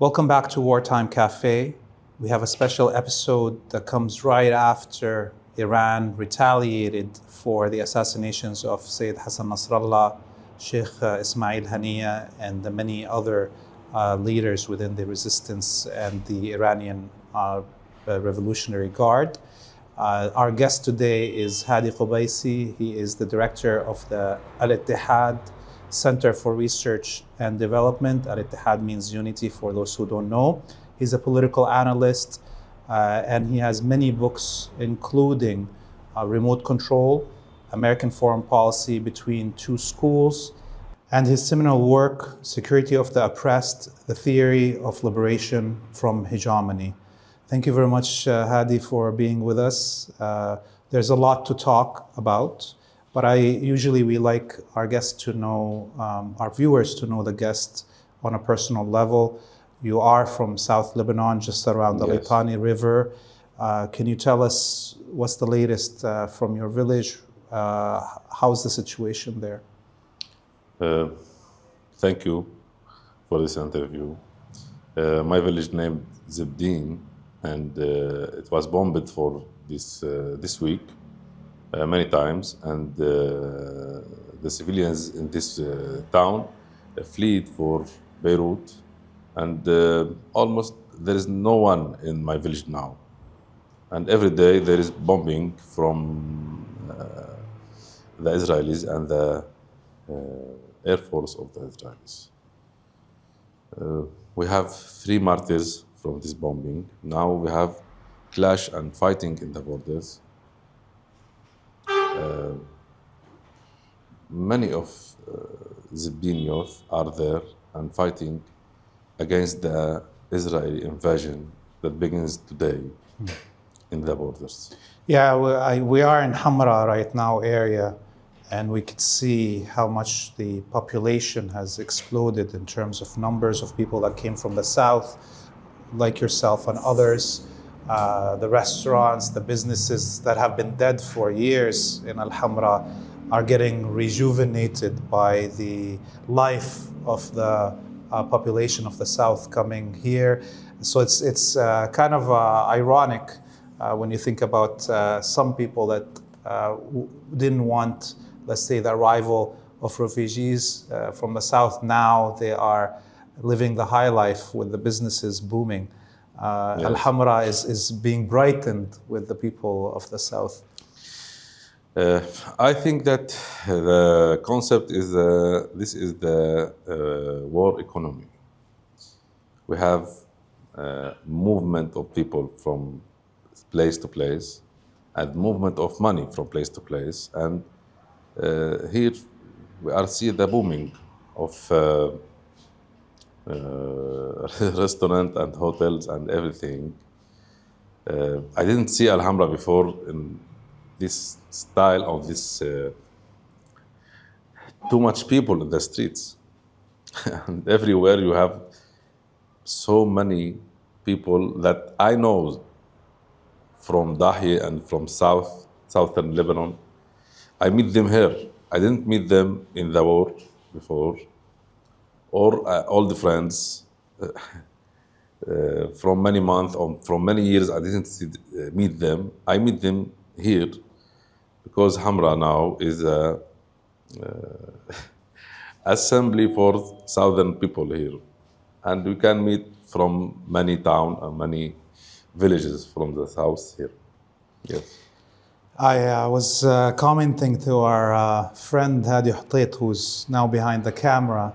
Welcome back to Wartime Cafe. We have a special episode that comes right after Iran retaliated for the assassinations of Sayyid Hassan Nasrallah, Sheikh Ismail Haniya, and the many other leaders within the resistance and the Iranian Revolutionary Guard. Our guest today is Hadi Kobaysi. He is the director of the Al-Ittihad Center for Research and Development. Al-Ittihad means unity for those who don't know. He's a political analyst and he has many books, including Remote Control, American Foreign Policy Between Two Schools, and his seminal work, Security of the Oppressed, The Theory of Liberation from Hegemony. Thank you very much, Hadi, for being with us. There's a lot to talk about, but we like our guests to know, our viewers to know the guest on a personal level. You are from South Lebanon, just around the Litani River. Can you tell us what's the latest from your village? How's the situation there? Thank you for this interview. My village named Zebdin, and it was bombed for this week many times, and the civilians in this town fled for Beirut, and almost there is no one in my village now, and every day there is bombing from the Israelis and the Air Force of the Israelis. We have 3 martyrs from this bombing. Now we have clash and fighting in the borders. Many of Zebdin youth are there and fighting against the Israeli invasion that begins today in the borders. Yeah, we are in Hamra right now area, and we could see how much the population has exploded in terms of numbers of people that came from the south, like yourself and others. The restaurants, the businesses that have been dead for years in Al-Hamra are getting rejuvenated by the life of the population of the south coming here. So it's kind of ironic when you think about some people that didn't want, let's say, the arrival of refugees from the south. Now they are living the high life with the businesses booming. Yes. Al-Hamra is being brightened with the people of the south. I think that the concept is this is the war economy. We have movement of people from place to place and movement of money from place to place. And here we are seeing the booming of restaurant and hotels and everything. I didn't see Al-Hamra before in this style of this too much people in the streets. And everywhere you have so many people that I know from Dahi and from southern Lebanon. I meet them here. I didn't meet them in the war before. Or all the friends from many months or from many years, I didn't meet them. I meet them here because Hamra now is a assembly for southern people here. And we can meet from many towns and many villages from the south here. Yes. I was commenting to our friend Hadi Hotait, who's now behind the camera,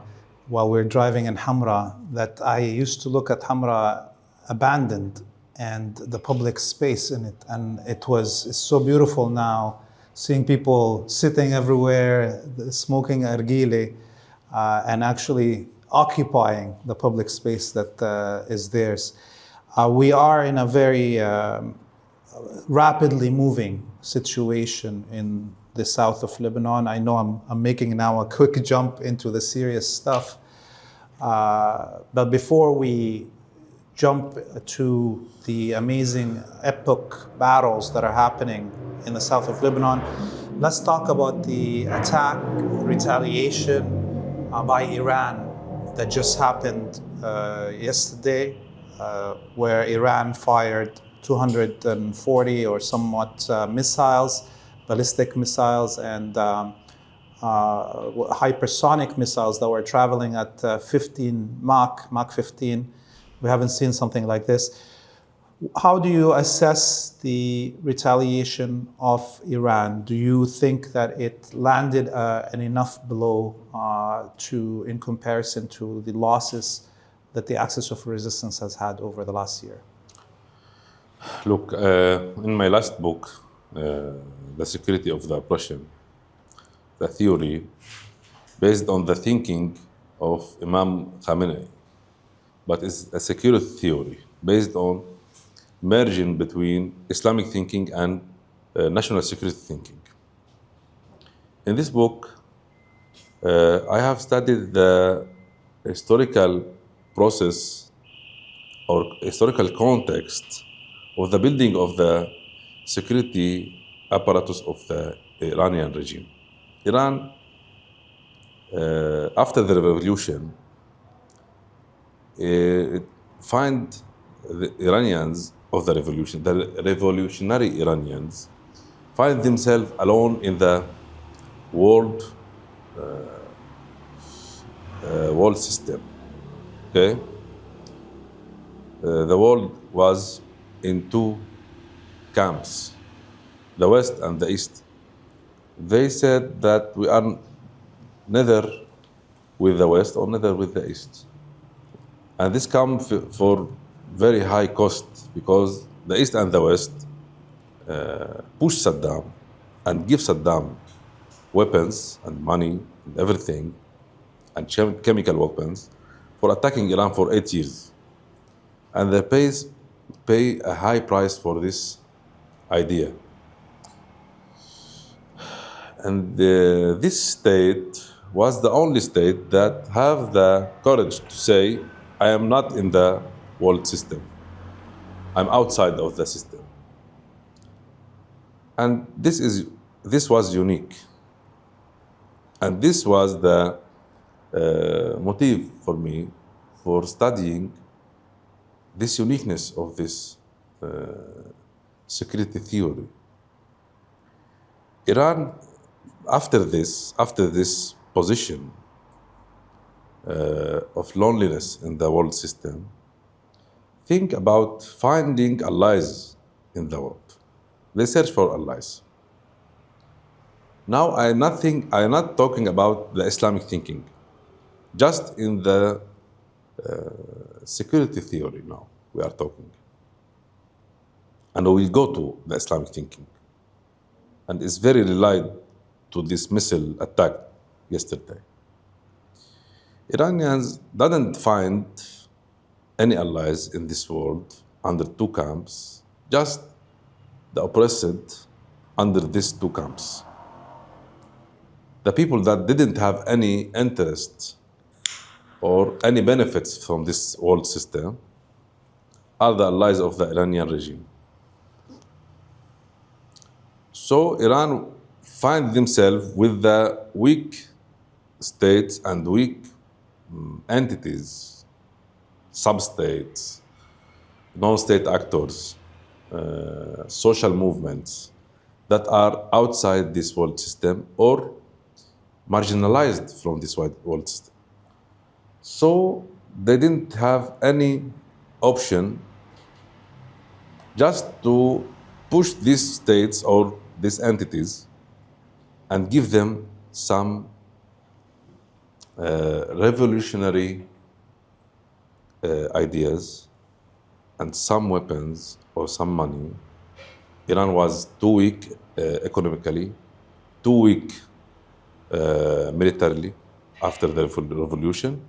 while we're driving in Hamra, that I used to look at Hamra abandoned and the public space in it. And it's so beautiful now, seeing people sitting everywhere, smoking argile, and actually occupying the public space that is theirs. We are in a very rapidly moving situation in the south of Lebanon. I know I'm making now a quick jump into the serious stuff. But before we jump to the amazing epic battles that are happening in the south of Lebanon, let's talk about the attack, retaliation by Iran that just happened yesterday, where Iran fired 240 or somewhat missiles, ballistic missiles, and hypersonic missiles that were traveling at 15 Mach 15. We haven't seen something like this. How do you assess the retaliation of Iran? Do you think that it landed an enough blow in comparison to the losses that the axis of resistance has had over the last year? Look, in my last book, The Security of the Oppression, the theory based on the thinking of Imam Khamenei, but it's a security theory based on merging between Islamic thinking and national security thinking. In this book, I have studied the historical process or historical context of the building of the security apparatus of the Iranian regime. Iran, after the revolution, find the Iranians of the revolution, the revolutionary Iranians, find themselves alone in the world system. Okay, the world was in two camps, the West and the East. They said that we are neither with the West or neither with the East. And this comes for very high cost, because the East and the West push Saddam and give Saddam weapons and money and everything, and chemical weapons, for attacking Iran for 8 years. And they pay a high price for this idea. And this state was the only state that have the courage to say, I am not in the world system. I'm outside of the system. And this was unique. And this was the motive for me for studying this uniqueness of this security theory. Iran, after this position of loneliness in the world system, think about finding allies in the world. They search for allies. Now I'm not talking about the Islamic thinking, just in the security theory now we are talking. And we will go to the Islamic thinking. And it's very related to this missile attack yesterday. Iranians didn't find any allies in this world under two camps, just the oppressed under these two camps. The people that didn't have any interest or any benefits from this world system are the allies of the Iranian regime. So Iran find themselves with the weak states and weak entities, sub-states, non-state actors, social movements that are outside this world system or marginalized from this world system. So they didn't have any option just to push these states or these entities and give them some revolutionary ideas and some weapons or some money. Iran was too weak economically, too weak militarily after the revolution,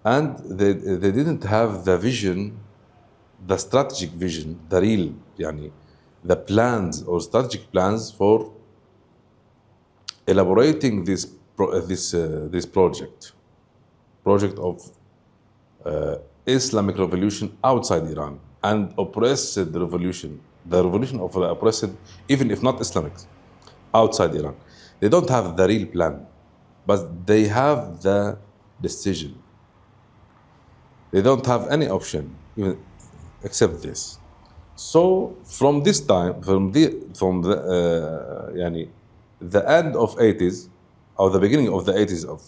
and they didn't have the vision, the strategic vision, the real, the plans or strategic plans for elaborating this project of Islamic revolution outside Iran and oppressed revolution, the revolution of the oppressed, even if not Islamic, outside Iran. They don't have the real plan, but they have the decision. They don't have any option even except this. So from this time, from the the end of 80s or the beginning of the 80s of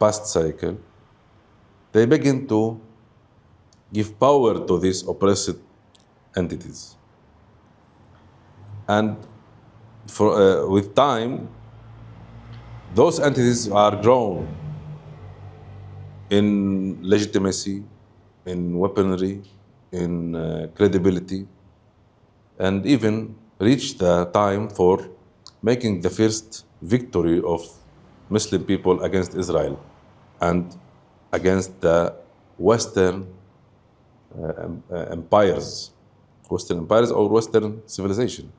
past cycle, they begin to give power to these oppressed entities. And with time, those entities are grown in legitimacy, in weaponry, in credibility, and even reach the time for making the first victory of Muslim people against Israel and against the Western empires, Western empires or Western civilization.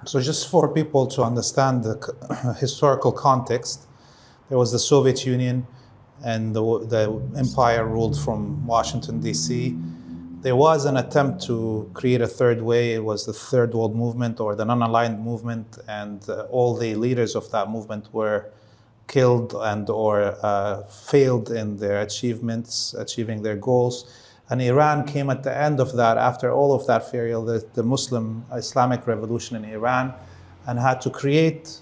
So just for people to understand the historical context, there was the Soviet Union and the empire ruled from Washington, D.C. There was an attempt to create a third way. It was the Third World Movement or the non-aligned movement, and all the leaders of that movement were killed and or failed in their achieving their goals. And Iran came at the end of that, after all of that failure, the Muslim Islamic revolution in Iran, and had to create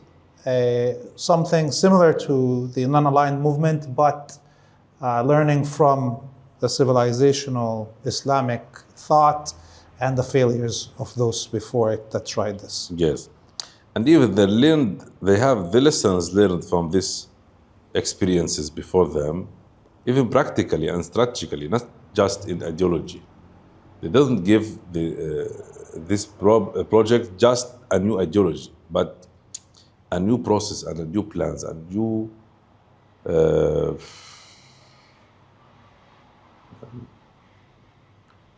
something similar to the non-aligned movement, but learning from the civilizational Islamic thought and the failures of those before it that tried this. Yes. And even they have the lessons learned from these experiences before them, even practically and strategically, not just in ideology. They doesn't give this project just a new ideology, but a new process and a new plans and new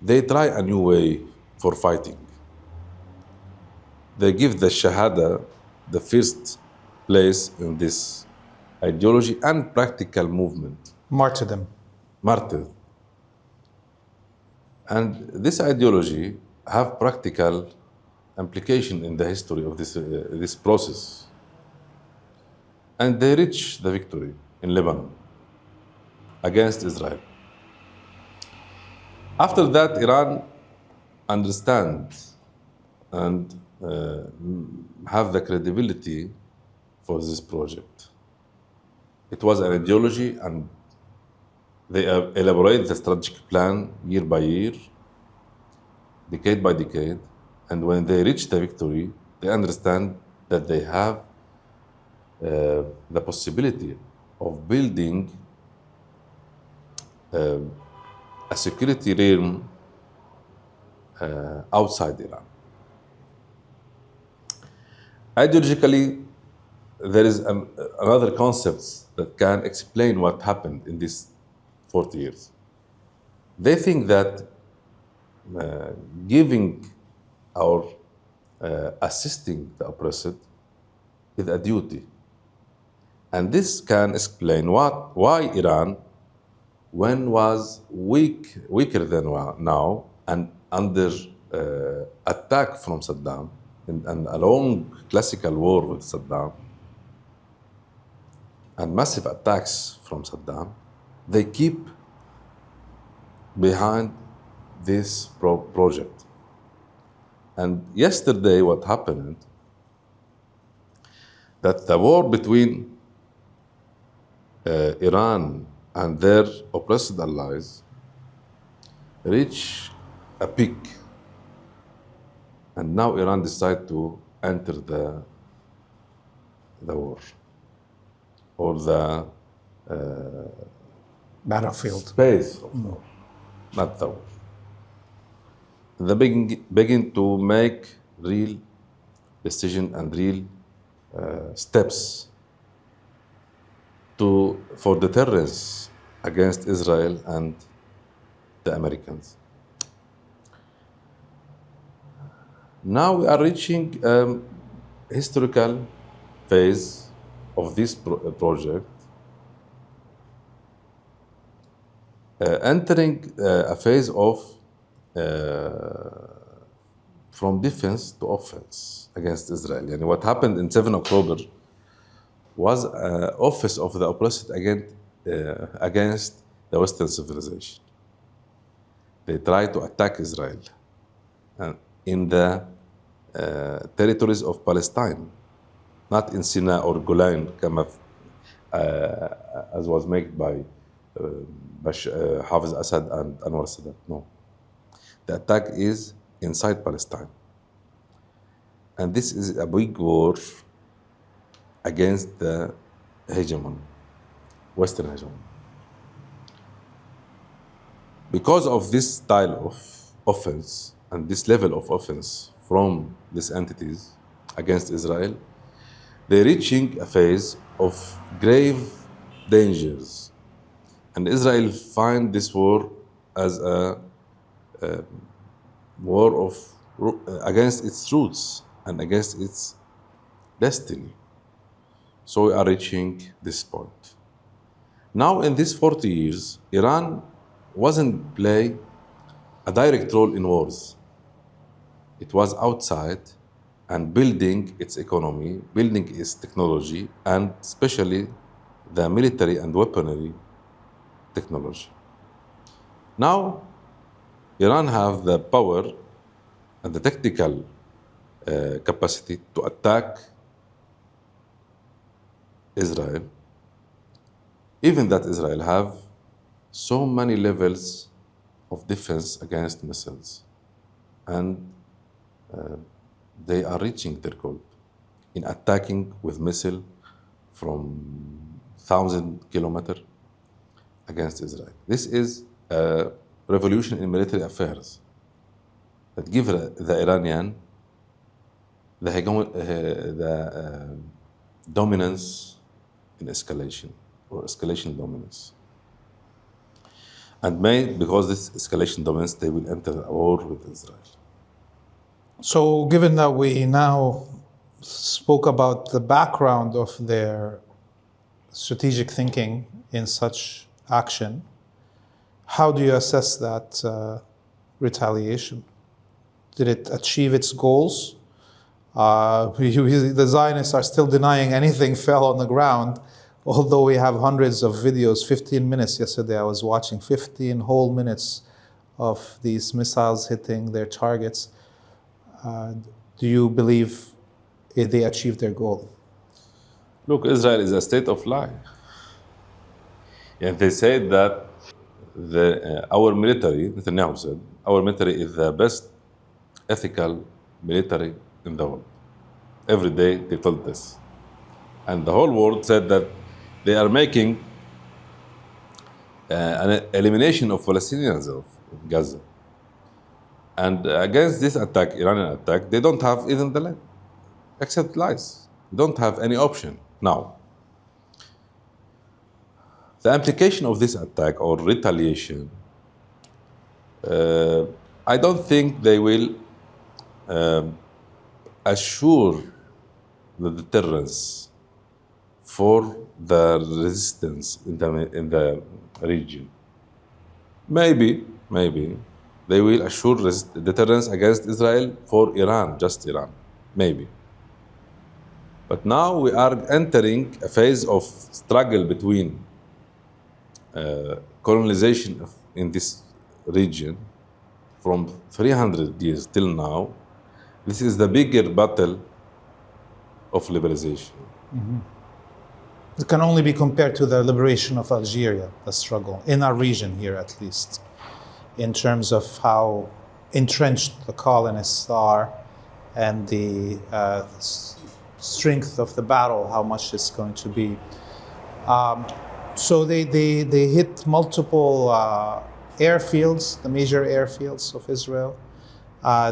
they try a new way for fighting. They give the Shahada the first place in this ideology and practical movement. Martyrdom. Martyrdom. And this ideology have practical implication in the history of this process. And they reach the victory in Lebanon against Israel. After that, Iran understands and have the credibility for this project. It was an ideology, and they elaborate the strategic plan year by year, decade by decade, and when they reach the victory, they understand that they have the possibility of building a security realm outside Iran. Ideologically, there is another concept that can explain what happened in these 40 years. They think that giving or assisting the oppressed is a duty. And this can explain why Iran, when was weaker than now and under attack from Saddam, and a long classical war with Saddam, and massive attacks from Saddam, they keep behind this project. And yesterday what happened, that the war between Iran and their oppressed allies reached a peak. And now Iran decided to enter the war or the Battlefield. space of the war, not the war. They begin to make real decision and real steps for deterrence against Israel and the Americans. Now we are reaching a historical phase of this project, entering a phase of from defense to offense against Israel. And what happened in 7 October was an office of the oppressed against the Western civilization. They tried to attack Israel in the territories of Palestine, not in Sinai or Golan, as was made by Hafiz Assad and Anwar Sadat. No. The attack is inside Palestine. And this is a big war against the hegemon, Western hegemon. Because of this style of offense and this level of offense from these entities against Israel, they're reaching a phase of grave dangers. And Israel finds this war as a war against its roots and against its destiny. So we are reaching this point. Now in these 40 years, Iran wasn't play a direct role in wars. It was outside and building its economy, building its technology, and especially the military and weaponry technology. Now, Iran have the power and the technical capacity to attack Israel, even that Israel have so many levels of defense against missiles, and they are reaching their goal in attacking with missile from 1,000 kilometers against Israel. This is a revolution in military affairs that give the Iranian the dominance in escalation, or escalation dominance. And because this escalation dominance, they will enter a war with Israel. So given that we now spoke about the background of their strategic thinking in such action, how do you assess that retaliation? Did it achieve its goals? The Zionists are still denying anything fell on the ground, although we have hundreds of videos, 15 minutes yesterday I was watching, 15 whole minutes of these missiles hitting their targets. Do you believe they achieved their goal? Look, Israel is a state of lie. And they said that our military, Netanyahu said, our military is the best ethical military in the world. Every day they told this. And the whole world said that they are making an elimination of Palestinians of Gaza. And against this attack, Iranian attack, they don't have even the land, except lies. They don't have any option now. The implication of this attack or retaliation, I don't think they will assure the deterrence for the resistance in the region. Maybe they will assure deterrence against Israel for Iran, just Iran, maybe. But now we are entering a phase of struggle between colonization in this region from 300 years till now. This is the bigger battle of liberalization. Mm-hmm. It can only be compared to the liberation of Algeria, the struggle, in our region here at least, in terms of how entrenched the colonists are and the strength of the battle, how much it's going to be. So they hit multiple airfields, the major airfields of Israel.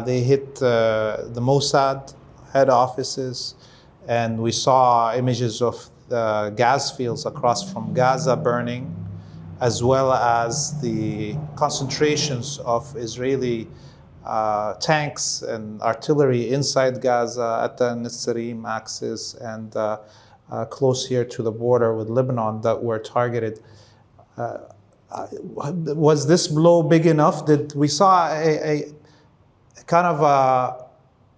They hit the Mossad head offices, and we saw images of the gas fields across from Gaza burning, as well as the concentrations of Israeli tanks and artillery inside Gaza at the Netzarim axis and close here to the border with Lebanon that were targeted. Was this blow big enough? We saw a kind of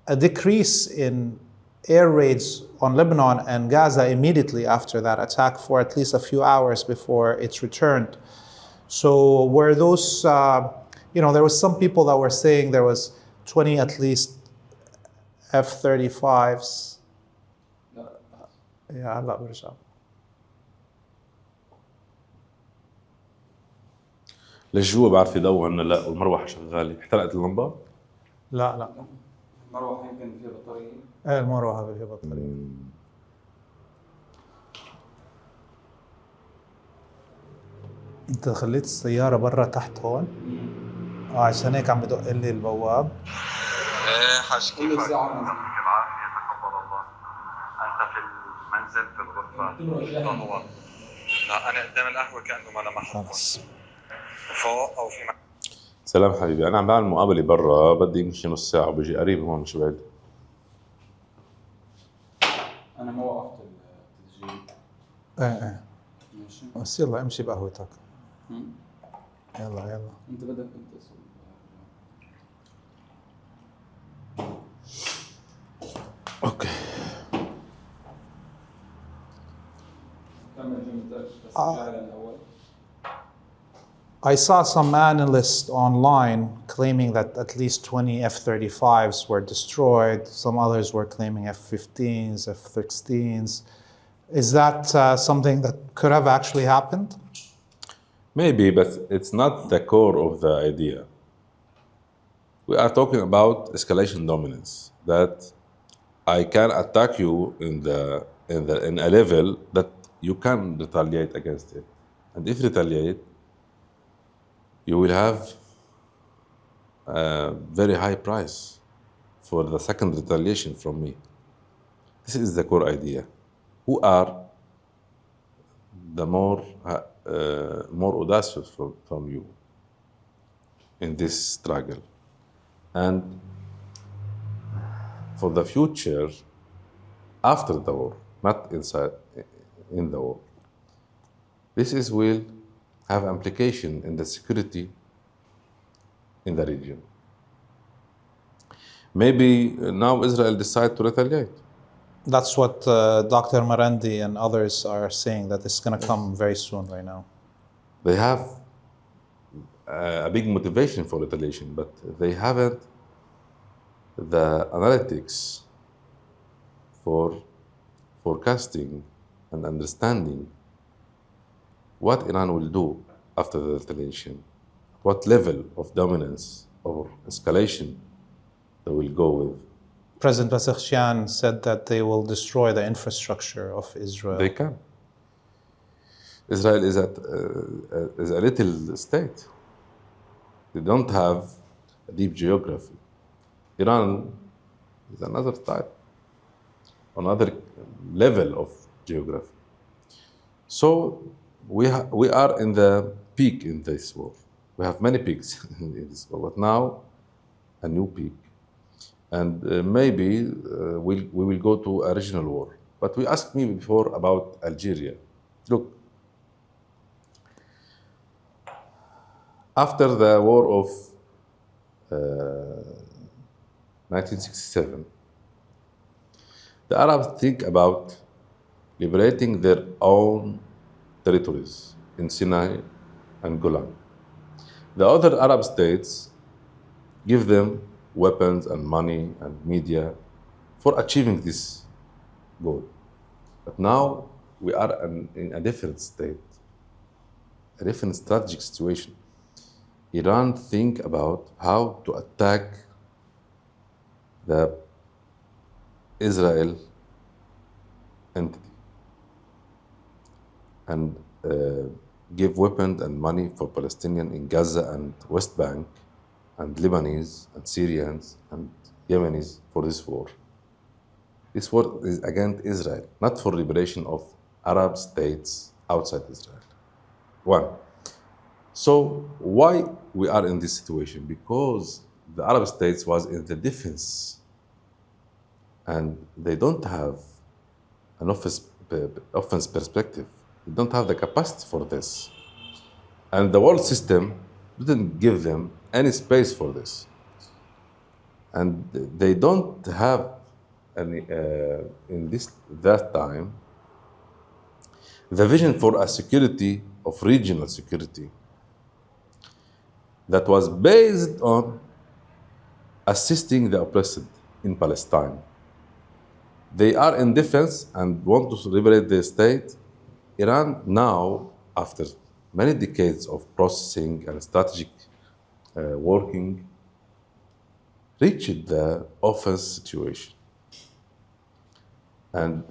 a decrease in air raids on Lebanon and Gaza immediately after that attack for at least a few hours before it's returned. So were those, there was some people that were saying there was 20 at least F-35s. يا هلا برجع. ليش جوا بعرف يضوي عنا لا والمروحه شغاله؟ احترقت اللمبه؟ لا المروحه يمكن فيها بطاريه. ايه المروحه فيها بطاريه. انت خليت السياره برا تحت هون؟ عشان هيك عم بدق لي البواب. ايه حاج كيفك؟ كل ساعه يعطيك العافيه تقبل الله. انت في المنزل في الغرفه؟ هو لا انا قدام القهوه كانه ما لمحت. خلص. فوق او في سلام حبيبي، انا عم بعمل مقابله برا، بدي يمشي نص ساعه وبيجي قريب هون مش بعيد. انا ما وقفت التسجيل. ايه ماشي بس يلا امشي بقهوتك. يلا انت بدك انت اوكي كمل جملتك بس ارجع للاول. I saw some analysts online claiming that at least 20 F-35s were destroyed. Some others were claiming F-15s, F-16s. Is that something that could have actually happened? maybe, but it's not the core of the idea. We are talking about escalation dominance, that I can attack you in a level that you can retaliate against it, and if retaliate, you will have a very high price for the second retaliation from me. This is the core idea. Who are the more audacious from you in this struggle? And for the future after the war, not in the war, this will have implication in the security in the region. Maybe now Israel decide to retaliate. That's what Dr. Marandi and others are saying, that it's going to come very soon right now. They have a big motivation for retaliation, but they haven't the analytics for forecasting and understanding what Iran will do after the retaliation, what level of dominance or escalation they will go with. President Pezeshkian said that they will destroy the infrastructure of Israel. They can. Israel is a little state. They don't have a deep geography. Iran is another type, another level of geography. So we are in the peak in this war. We have many peaks in this war, but now a new peak. And maybe we will go to a regional war. But we asked me before about Algeria. Look, after the war of 1967, the Arabs think about liberating their own territories in Sinai and Golan. The other Arab states give them weapons and money and media for achieving this goal. But now we are in a different state, a different strategic situation. Iran think about how to attack the Israel entity and give weapons and money for Palestinians in Gaza and West Bank, and Lebanese and Syrians and Yemenis for this war. This war is against Israel, not for liberation of Arab states outside Israel. One. So why we are in this situation? Because the Arab states was in the defense and they don't have an offense perspective. They don't have the capacity for this. And the world system didn't give them any space for this. And they don't have any, in that time, the vision for a security of regional security that was based on assisting the oppressed in Palestine. They are in defense and want to liberate their state. Iran now, after many decades of processing and strategic working, reached the offense situation. And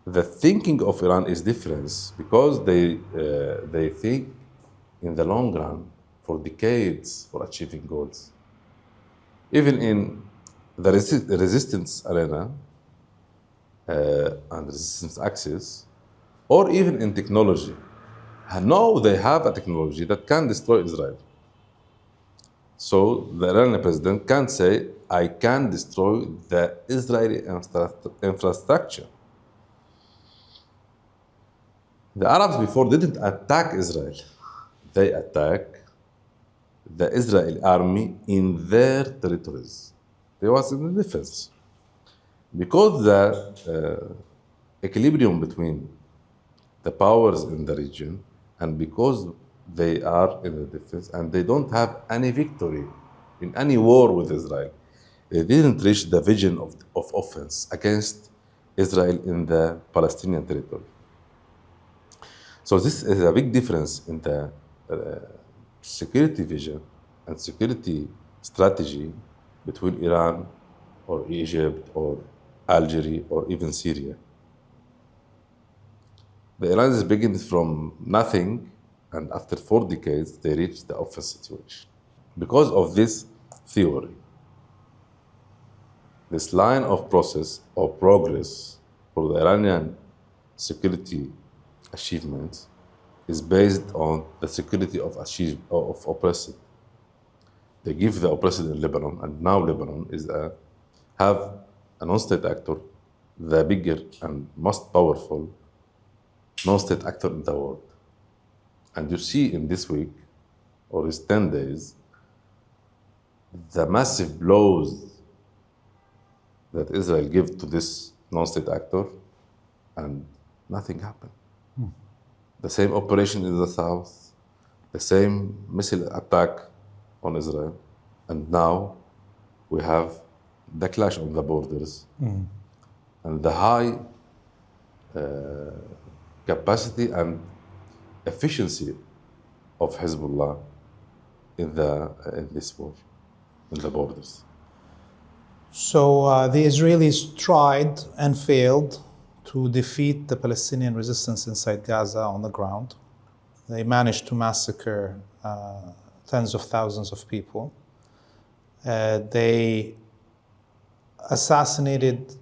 the thinking of Iran is different because they think in the long run for decades for achieving goals. Even in the resistance arena and resistance axis, or even in technology. Now they have a technology that can destroy Israel. So the Iranian president can say, I can destroy the Israeli infrastructure. The Arabs before didn't attack Israel. They attacked the Israeli army in their territories. They was in the defense. Because the equilibrium between the powers in the region, and because they are in the defense and they don't have any victory in any war with Israel, they didn't reach the vision of offense against Israel in the Palestinian territory. So this is a big difference in the security vision and security strategy between Iran or Egypt or Algeria or even Syria. The Iranians began from nothing, and after 4 decades, they reached the offense situation. Because of this theory, this line of process or progress for the Iranian security achievements is based on the security of oppressed. They give the oppressed in Lebanon, and now Lebanon have a non-state actor, the bigger and most powerful non-state actor in the world. And you see in this week, or these 10 days, the massive blows that Israel gave to this non-state actor, and nothing happened. The same operation in the south, the same missile attack on Israel, and now we have the clash on the borders and the high capacity and efficiency of Hezbollah in this war, in the borders. So the Israelis tried and failed to defeat the Palestinian resistance inside Gaza on the ground. They managed to massacre tens of thousands of people. They assassinated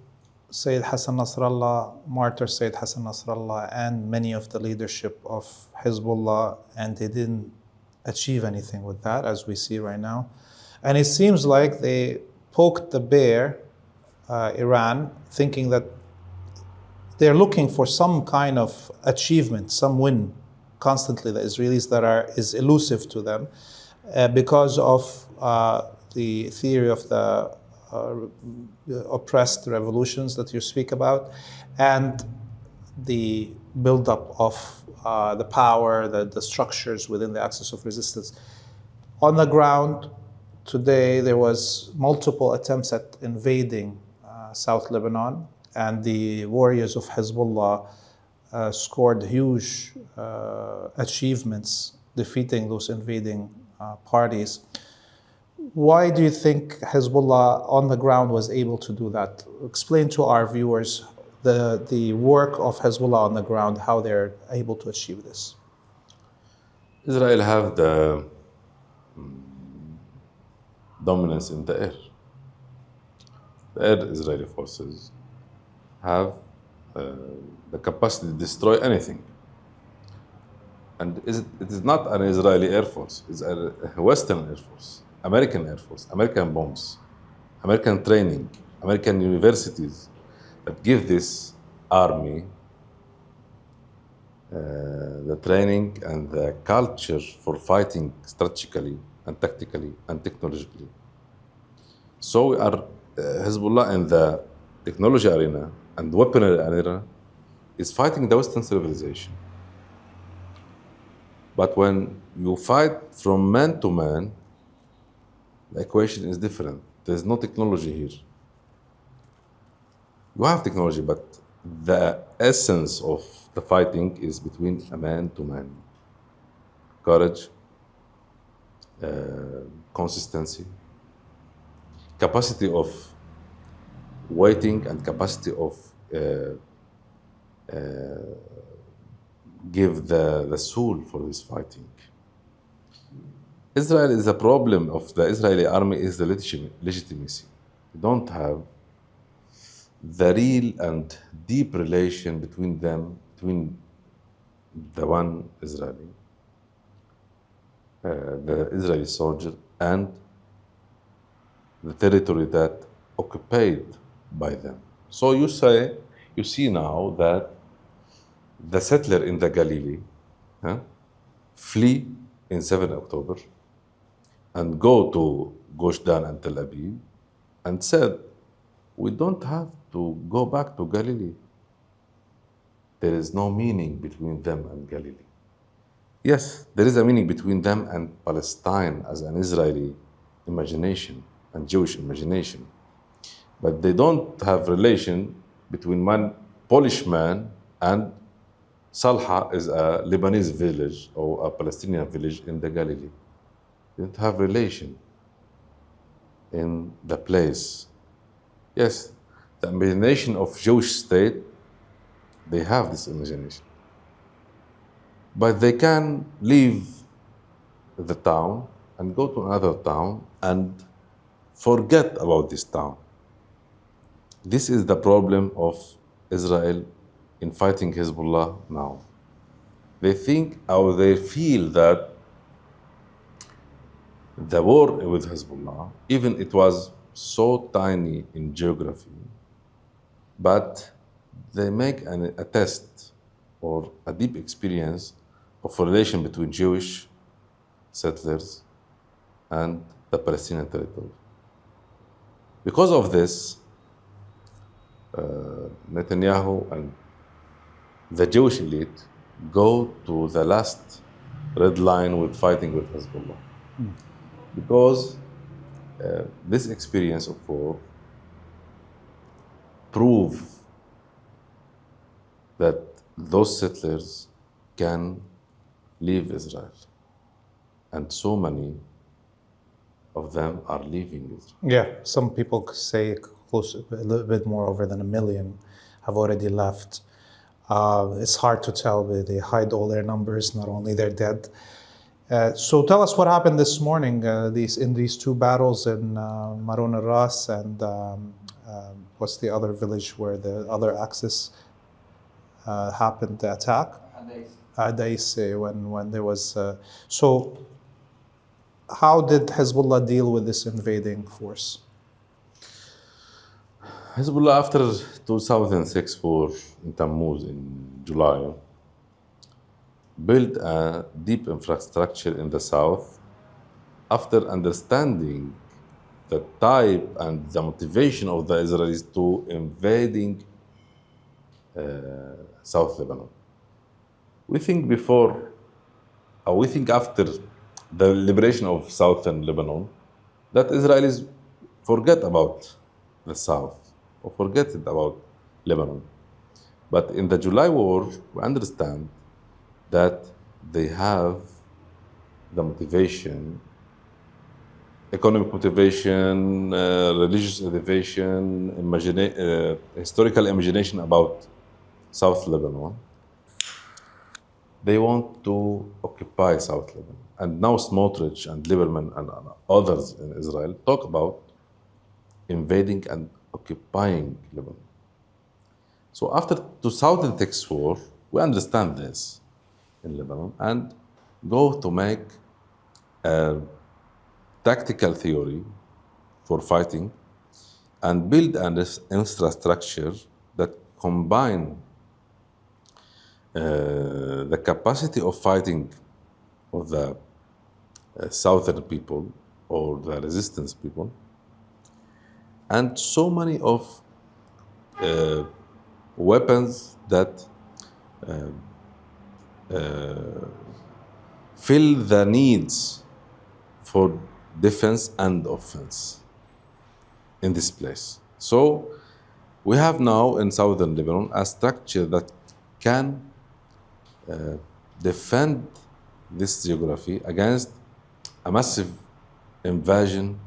Sayyid Hassan Nasrallah, martyr Sayyid Hassan Nasrallah, and many of the leadership of Hezbollah, and they didn't achieve anything with that, as we see right now. And it seems like they poked the bear, Iran, thinking that they're looking for some kind of achievement, some win constantly, the Israelis, that is elusive to them because of the theory of the oppressed revolutions that you speak about, and the buildup of the power, the structures within the axis of resistance. On the ground, today there was multiple attempts at invading South Lebanon, and the warriors of Hezbollah scored huge achievements defeating those invading parties. Why do you think Hezbollah on the ground was able to do that? Explain to our viewers the work of Hezbollah on the ground, how they're able to achieve this. Israel have the dominance in the air. The air Israeli forces have the capacity to destroy anything. And it is not an Israeli Air Force, it's a Western Air Force, American Air Force, American bombs, American training, American universities that give this army the training and the culture for fighting strategically and tactically and technologically. So we are Hezbollah in the technology arena and weaponry arena is fighting the Western civilization. But when you fight from man to man, the equation is different. There's no technology here. You have technology, but the essence of the fighting is between a man to man. Courage, consistency, capacity of waiting, and capacity of give the soul for this fighting. Israel is a problem of the Israeli army is the legitimacy. You don't have the real and deep relation between them, between the one Israeli, the Israeli soldier, and the territory that occupied by them. So you see now that the settler in the Galilee flee in 7 October and go to Gush Dan and Tel Aviv and said, we don't have to go back to Galilee. There is no meaning between them and Galilee. Yes, there is a meaning between them and Palestine as an Israeli imagination and Jewish imagination. But they don't have relation between one Polish man and Salha is a Lebanese village or a Palestinian village in the Galilee. They don't have relation in the place. Yes, the imagination of Jewish state, they have this imagination. But they can leave the town and go to another town and forget about this town. This is the problem of Israel in fighting Hezbollah now. They think or they feel that the war with Hezbollah, even it was so tiny in geography, but they make a test or a deep experience of a relation between Jewish settlers and the Palestinian territory. Because of this, Netanyahu and the Jewish elite go to the last red line with fighting with Hezbollah. Because this experience of war prove that those settlers can leave Israel. And so many of them are leaving Israel. Yeah, some people say close, a little bit more over than 1 million have already left. It's hard to tell, but they hide all their numbers, not only they're dead. So tell us what happened this morning in these two battles in Maroun al-Ras and what's the other village where the other axis happened, the attack? Hadais, when there was... So how did Hezbollah deal with this invading force? Hezbollah, after 2006 war in Tammuz in July, built a deep infrastructure in the south after understanding the type and the motivation of the Israelis to invading South Lebanon. We think after the liberation of southern Lebanon, that Israelis forget about the south or forget about Lebanon. But in the July war, we understand that they have the motivation, economic motivation, religious motivation, historical imagination about South Lebanon. They want to occupy South Lebanon. And now Smotrich and Lieberman and others in Israel talk about invading and occupying Lebanon. So after 2006 war, we understand this in Lebanon and go to make a tactical theory for fighting and build an infrastructure that combine the capacity of fighting of the southern people or the resistance people and so many of weapons that fill the needs for defense and offense in this place. So we have now in southern Lebanon a structure that can defend this geography against a massive invasion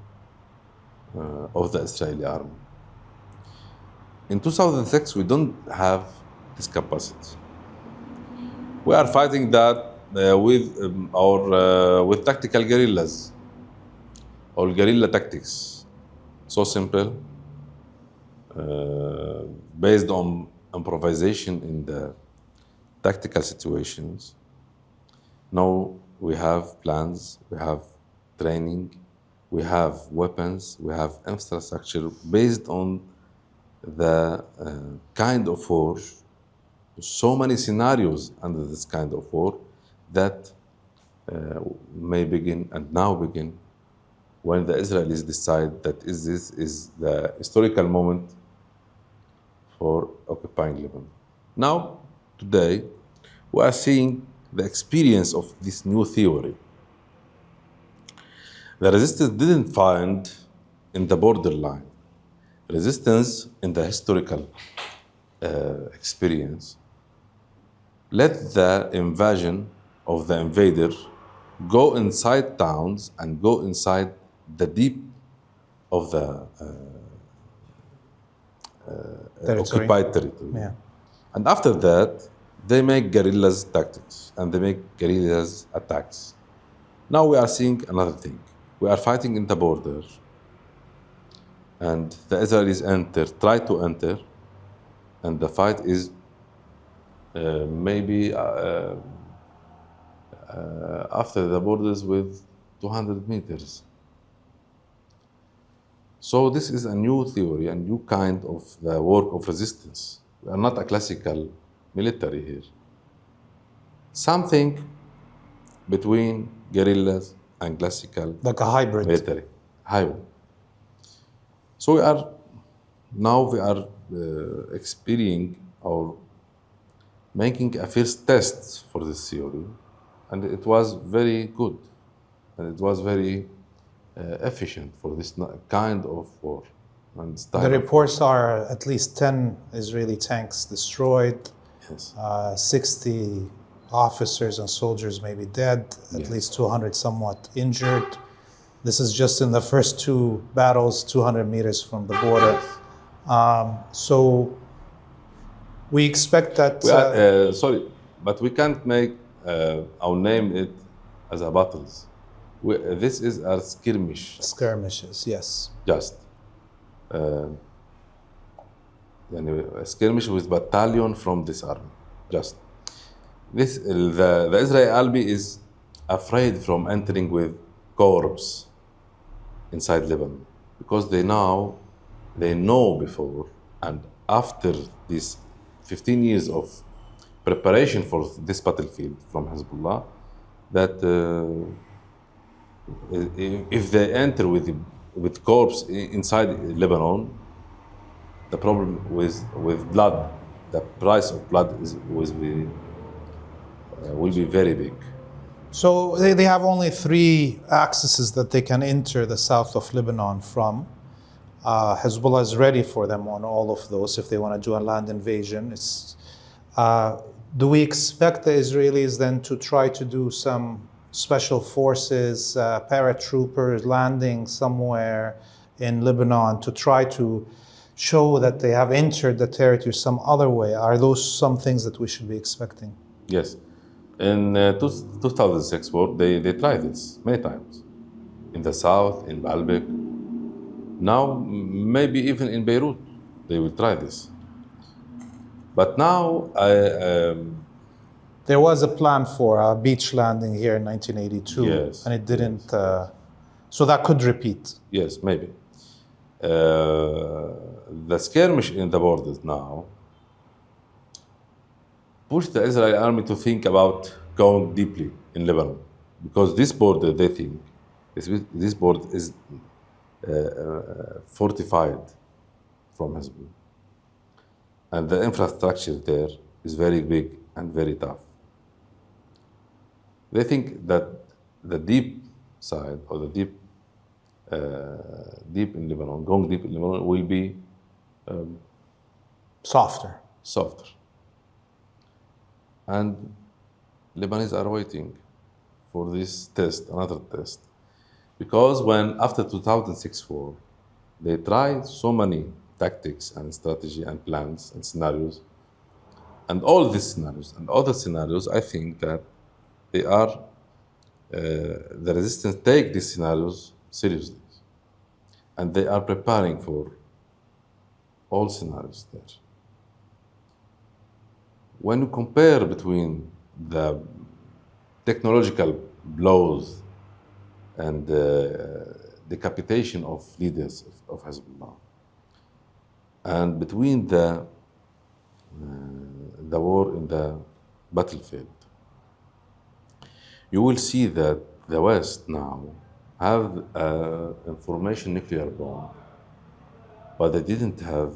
of the Israeli army. In 2006, we don't have this capacity. We are fighting that with tactical guerrillas or guerrilla tactics. So simple, based on improvisation in the tactical situations. Now we have plans, we have training, we have weapons, we have infrastructure based on the kind of war, so many scenarios under this kind of war that may begin and now begin when the Israelis decide that this is the historical moment for occupying Lebanon. Now, today, we are seeing the experience of this new theory. The resistance didn't find in the borderline. Resistance in the historical experience let the invasion of the invader go inside towns and go inside the deep of the occupied territory. Yeah. And after that, they make guerrillas tactics and they make guerrillas attacks. Now we are seeing another thing. We are fighting in the border, and the Israelis try to enter, and the fight is maybe after the borders with 200 meters. So this is a new theory, a new kind of the work of resistance. We are not a classical military here. Something between guerrillas and classical Like a hybrid. military. Hybrid. So we are experiencing or making a first test for this theory, and it was very good, and it was very efficient for this kind of war and style. The reports are at least 10 Israeli tanks destroyed, Yes. 60 officers and soldiers may be dead, at Yes. least 200 somewhat injured. This is just in the first two battles, 200 meters from the border. So we expect that... We are, sorry, but we can't make or name it as a battles. This is a skirmish. skirmishes, yes. Just a skirmish with battalion from this army. Just this the Israeli army is afraid from entering with corps inside Lebanon because they know before and after these 15 years of preparation for this battlefield from Hezbollah that if they enter with corps inside Lebanon, the problem with blood, the price of blood will be very big. So they have only 3 accesses that they can enter the south of Lebanon from. Hezbollah is ready for them on all of those if they want to do a land invasion. Do we expect the Israelis then to try to do some special forces, paratroopers landing somewhere in Lebanon to try to show that they have entered the territory some other way? Are those some things that we should be expecting? Yes. In 2006 war, they tried this many times. In the south, in Baalbek. Now, maybe even in Beirut, they will try this. But now, There was a plan for a beach landing here in 1982, Yes, and it didn't. So that could repeat. yes, maybe. The skirmish in the borders now push the Israeli army to think about going deeply in Lebanon, because this border, they think, this border is fortified from Hezbollah. And the infrastructure there is very big and very tough. They think that the deep side, or the deep in Lebanon, going deep in Lebanon, will be Softer. softer. And Lebanese are waiting for this test, another test. Because when, after 2006 war, they tried so many tactics and strategy and plans and scenarios, and all these scenarios and other scenarios, I think that they are, the resistance take these scenarios seriously. And they are preparing for all scenarios there. When you compare between the technological blows and decapitation of leaders of Hezbollah, and between the war in the battlefield, you will see that the West now have information nuclear bomb, but they didn't have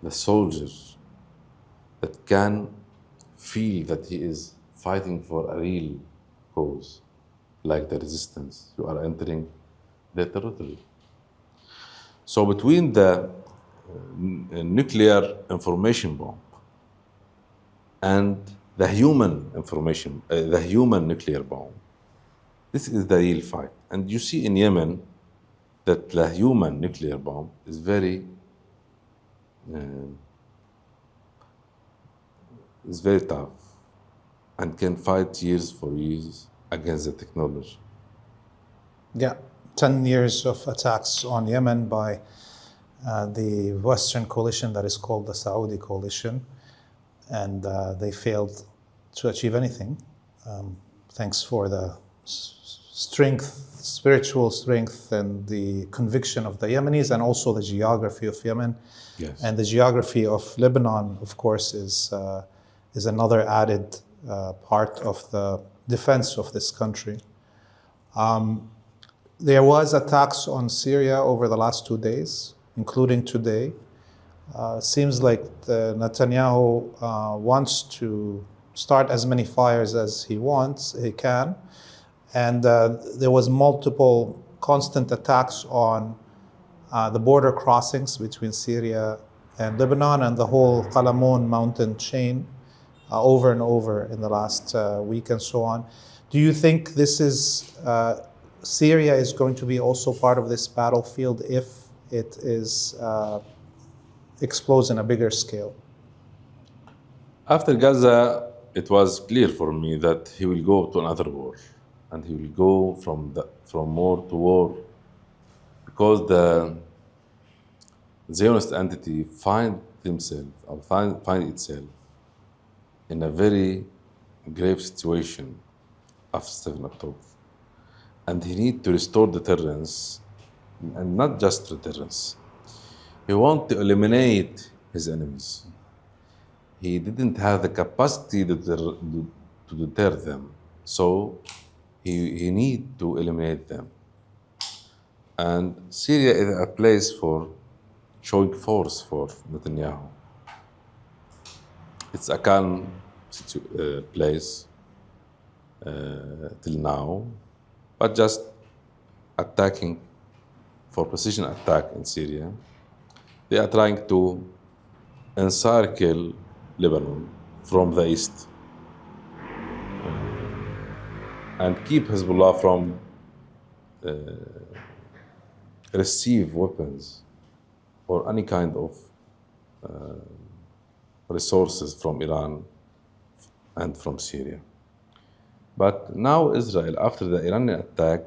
the soldiers that can feel that he is fighting for a real cause, like the resistance. You are entering their territory. So between the nuclear information bomb and the human information, the human nuclear bomb, this is the real fight. And you see in Yemen that the human nuclear bomb is very tough and can fight years for years against the technology. Yeah, 10 years of attacks on Yemen by the Western coalition that is called the Saudi coalition, and they failed to achieve anything. Thanks for the strength, spiritual strength, and the conviction of the Yemenis, and also the geography of Yemen. Yes. And the geography of Lebanon, of course, is another added part of the defense of this country. There was attacks on Syria over the last 2 days, including today. Seems like Netanyahu wants to start as many fires as he can. And there was multiple constant attacks on the border crossings between Syria and Lebanon and the whole Qalamun mountain chain over and over in the last week and so on. Do you think this is Syria is going to be also part of this battlefield if it is explodes in a bigger scale? After Gaza, it was clear for me that he will go to another war, and he will go from war to war, because the Zionist entity find itself in a very grave situation after 7 October. And he needs to restore deterrence, and not just deterrence. He wants to eliminate his enemies. He didn't have the capacity to deter them, so he needs to eliminate them. And Syria is a place for showing force for Netanyahu. It's a calm place till now, but just attacking for precision attack in Syria. They are trying to encircle Lebanon from the east and keep Hezbollah from receive weapons or any kind of resources from Iran and from Syria. But now Israel, after the Iranian attack,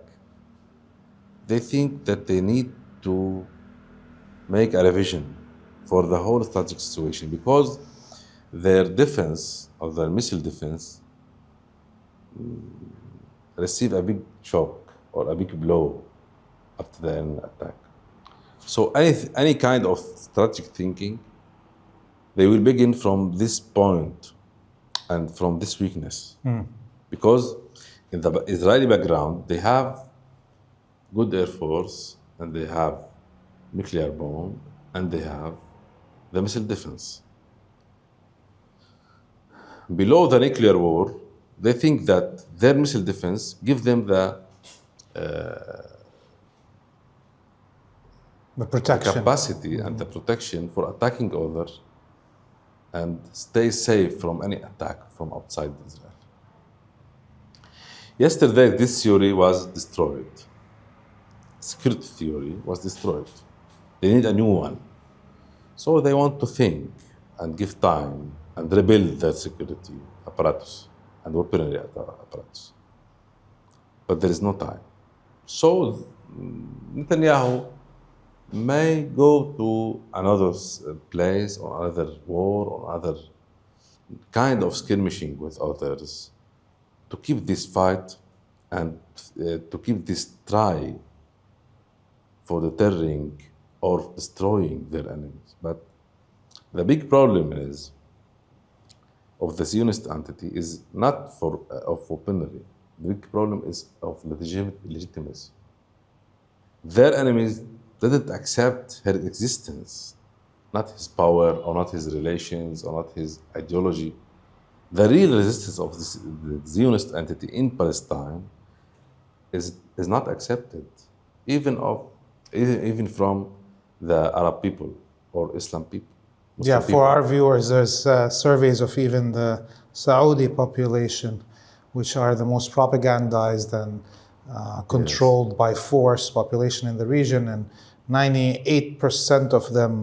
they think that they need to make a revision for the whole strategic situation, because their defense, or their missile defense, received a big shock or a big blow after the Iranian attack. So any kind of strategic thinking, they will begin from this point and from this weakness. Because in the Israeli background, they have good air force, and they have nuclear bomb, and they have the missile defense. Below the nuclear war, they think that their missile defense gives them the protection. capacity and the protection for attacking others and stay safe from any attack from outside Israel. Yesterday, this theory was destroyed. Security theory was destroyed. They need a new one. So they want to think and give time and rebuild their security apparatus and weaponry apparatus. But there is no time. So Netanyahu may go to another place or another war or other kind of skirmishing with others to keep this fight and to keep this try for deterring or destroying their enemies. But the big problem is of the Zionist entity is not of weaponry. The big problem is of legitimacy. Their enemies didn't accept her existence, not his power or not his relations or not his ideology. The real resistance of the Zionist entity in Palestine is not accepted, even from the Arab people or Islam people. Yeah, for our viewers, there's surveys of even the Saudi population, which are the most propagandized and controlled by force population in the region, and 98% of them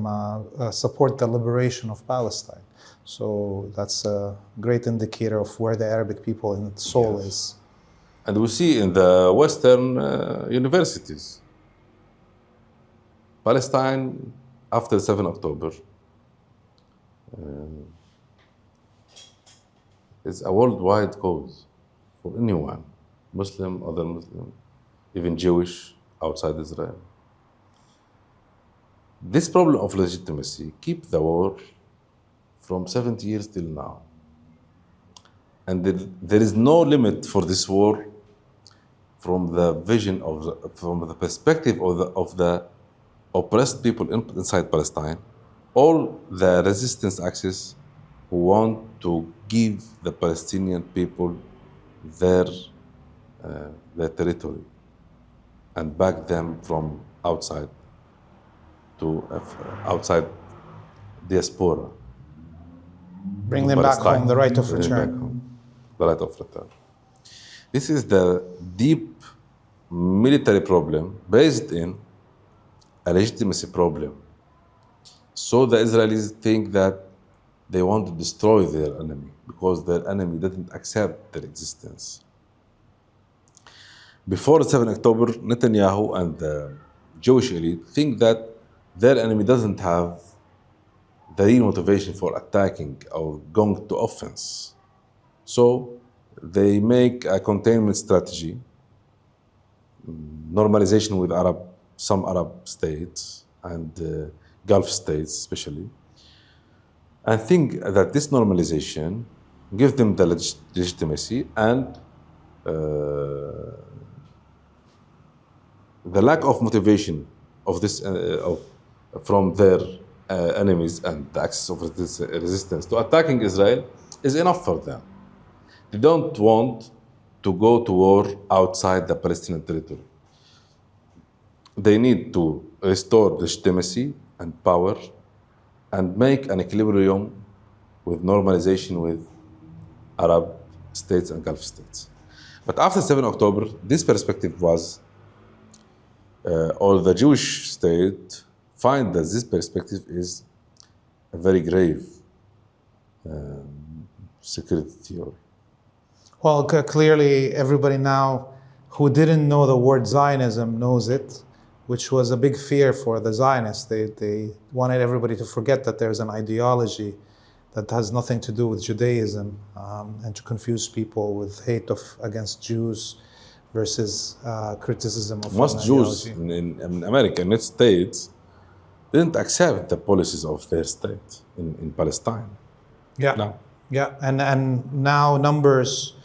support the liberation of Palestine. So that's a great indicator of where the Arabic people in its soul is. And we see in the Western universities, Palestine after 7 October is a worldwide cause for anyone, Muslim, other Muslim, even Jewish outside Israel. This problem of legitimacy keep the war from 70 years till now. And there is no limit for this war from the vision from the perspective of the oppressed people inside Palestine, all the resistance axis who want to give the Palestinian people their territory and back them from outside to outside diaspora. Bring them back home, the right of return. The right of return. This is the deep military problem based in a legitimacy problem. So the Israelis think that they want to destroy their enemy because their enemy didn't accept their existence. Before 7 October, Netanyahu and the Jewish elite think that their enemy doesn't have the real motivation for attacking or going to offense. So they make a containment strategy, normalization with some Arab states and Gulf states especially, and think that this normalization gives them the legitimacy and the lack of motivation of this from their enemies and the access of resistance to attacking Israel is enough for them. They don't want to go to war outside the Palestinian territory. They need to restore legitimacy and power and make an equilibrium with normalization with Arab states and Gulf states. But after 7 October, this perspective was, or the Jewish state find that this perspective is a very grave security theory. Well, clearly everybody now who didn't know the word Zionism knows it, which was a big fear for the Zionists. They wanted everybody to forget that there's an ideology that has nothing to do with Judaism, and to confuse people with hate against Jews versus criticism of most Jews ideology. in America, in its states, didn't accept the policies of their state in Palestine. Yeah, No. yeah, and now numbers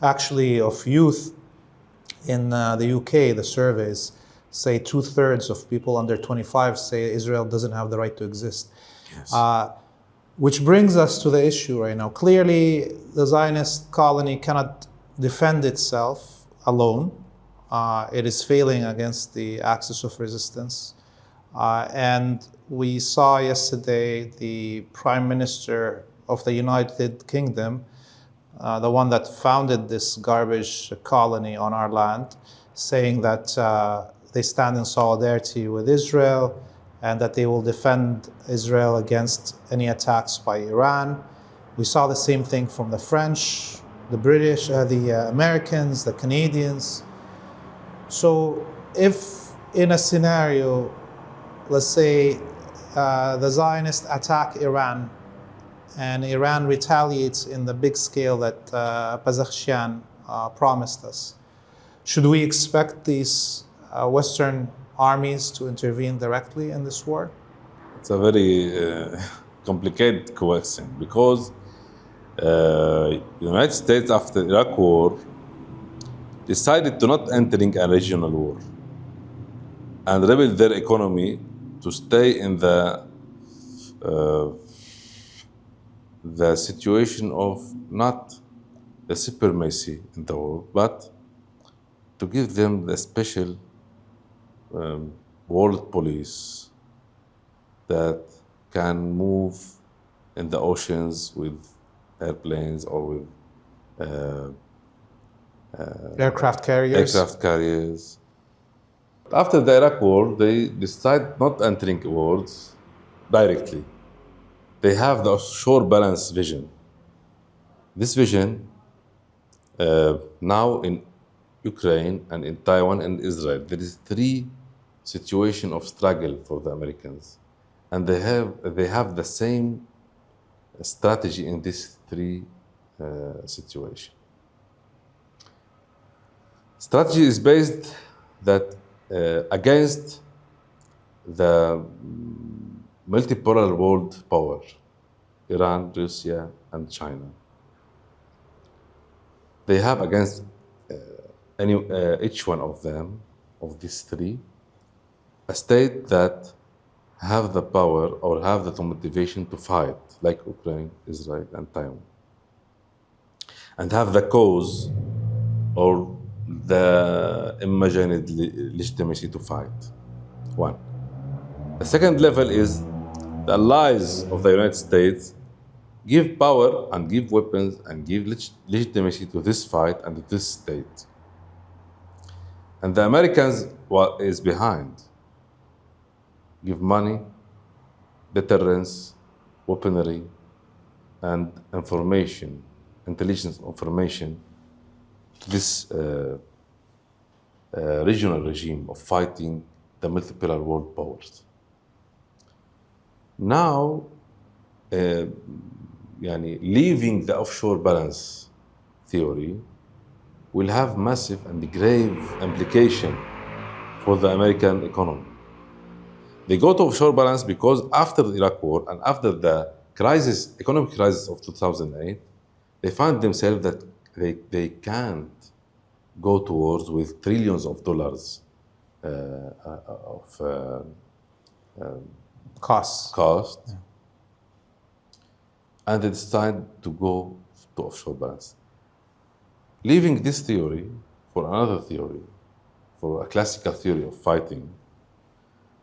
actually of youth in the UK, the surveys say 2/3 of people under 25 say Israel doesn't have the right to exist. Yes. Which brings us to the issue right now. Clearly, the Zionist colony cannot defend itself alone. It is failing against the axis of resistance. And we saw yesterday the Prime Minister of the United Kingdom, the one that founded this garbage colony on our land, saying that they stand in solidarity with Israel and that they will defend Israel against any attacks by Iran. We saw the same thing from the French, the British, the Americans, the Canadians. So if in a scenario, let's say the Zionists attack Iran and Iran retaliates in the big scale that Pezeshkian promised us, should we expect these Western armies to intervene directly in this war? It's a very complicated question because the United States after Iraq war decided to not entering a regional war and rebuild their economy to stay in the situation of not the supremacy in the world, but to give them the special world police that can move in the oceans with airplanes or with Aircraft carriers. After the Iraq war, they decide not entering wars directly. They have the shore balance vision. This vision now in Ukraine and in Taiwan and Israel, there is 3 situations of struggle for the Americans, and they have the same strategy in these 3 situations. Strategy is based that against the multipolar world power, Iran, Russia, and China. They have against each one of them, of these 3, a state that have the power or have the motivation to fight, like Ukraine, Israel, and Taiwan, and have the cause or the imagined legitimacy to fight. 1. The second level is the allies of the United States give power and give weapons and give legitimacy to this fight and to this state. And the Americans is behind. Give money, deterrence, weaponry, and information, intelligence information to this regional regime of fighting the multipolar world powers. Now, leaving the offshore balance theory will have massive and grave implication for the American economy. They go to offshore balance because after the Iraq war and after the economic crisis of 2008, they find themselves that they can't go to wars with trillions of dollars of Costs. cost, and they decide to go to offshore balance. Leaving this theory for another theory, for a classical theory of fighting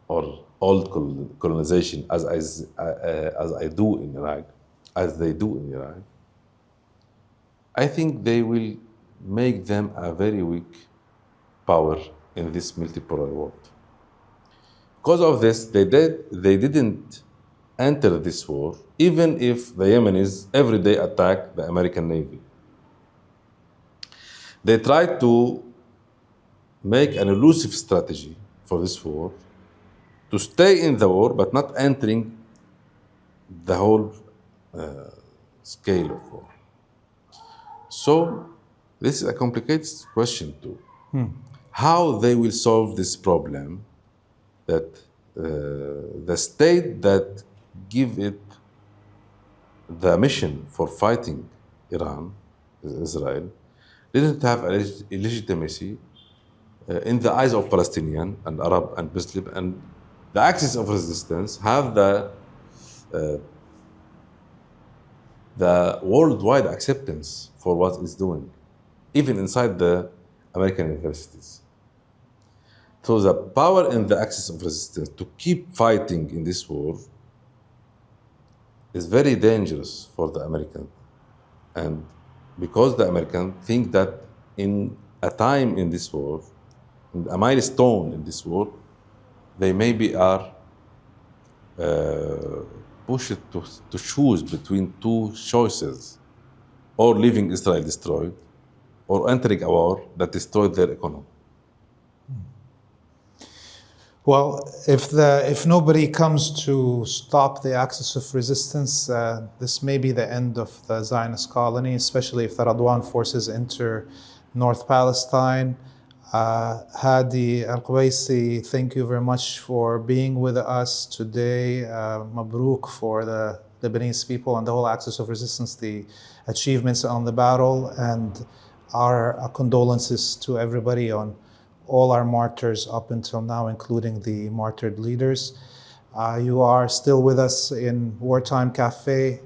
or old colonization, as they do in Iraq, I think they will make them a very weak power in this multipolar world. Because of this, they didn't enter this war, even if the Yemenis every day attack the American Navy. They tried to make an elusive strategy for this war, to stay in the war, but not entering the whole scale of war. So this is a complicated question too. How they will solve this problem that the state that give it the mission for fighting Iran, Israel, didn't have a legitimacy in the eyes of Palestinian and Arab and Muslim and the axis of resistance have the worldwide acceptance for what it's doing, even inside the American universities. So the power in the axis of resistance to keep fighting in this war is very dangerous for the American. And because the Americans think that in a time in this war, in a milestone in this war, they maybe are pushed to choose between two choices, or leaving Israel destroyed, or entering a war that destroyed their economy. Well, if nobody comes to stop the axis of resistance, this may be the end of the Zionist colony, especially if the Radwan forces enter North Palestine. Hadi Kobaysi, thank you very much for being with us today. Mabruk for the Lebanese people and the whole axis of resistance, the achievements on the battle, and our condolences to everybody on all our martyrs up until now, including the martyred leaders. You are still with us in Wartime Cafe.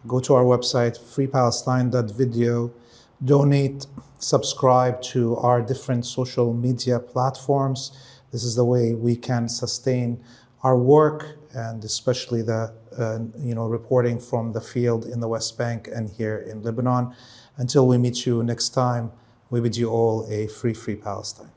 Go to our website, freepalestine.video, donate, subscribe to our different social media platforms. This is the way we can sustain our work, and especially the reporting from the field in the West Bank and here in Lebanon. Until we meet you next time, we bid you all a free Palestine.